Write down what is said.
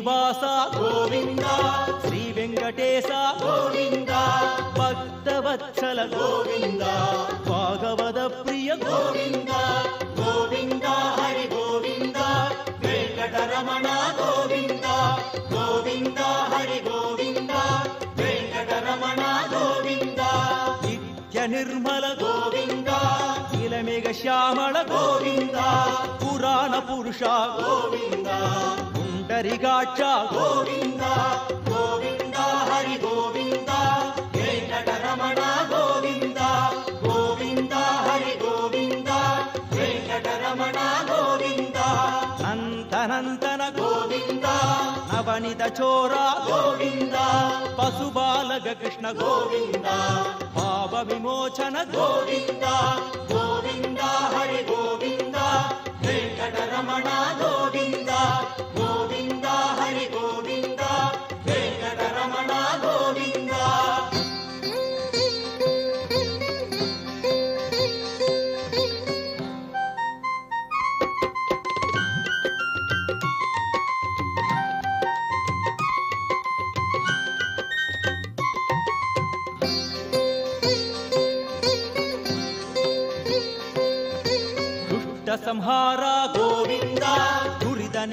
శ్రీనివాస గోవింద శ్రీ వెంకటేశ గోవింద భక్తవత్సల గోవింద భాగవత ప్రియ గోవింద గోవింద హరి గోవింద వెంకటరమణ గోవింద గోవింద హరి గోవింద వెంకటరమణ గోవింద నిత్య నిర్మల గోవింద నీలమేఘ శ్యామళ గోవింద పురాణ పురుష గోవింద పుండరికాక్ష గోవింద గోవింద హరి గోవింద వెంకటరమణ గోవింద గోవింద హరి గోవింద వెంకటరమణ గోవింద నందనందన గోవింద నవనిత చోర గోవింద పశుబాలక కృష్ణ గోవింద పాప విమోచన గోవింద గోవింద హరి గోవింద వెంకటరమణ గోవింద గోవింద హరి గోవింద వెంకటరమణ గోవింద దుష్ట సంహార గోవింద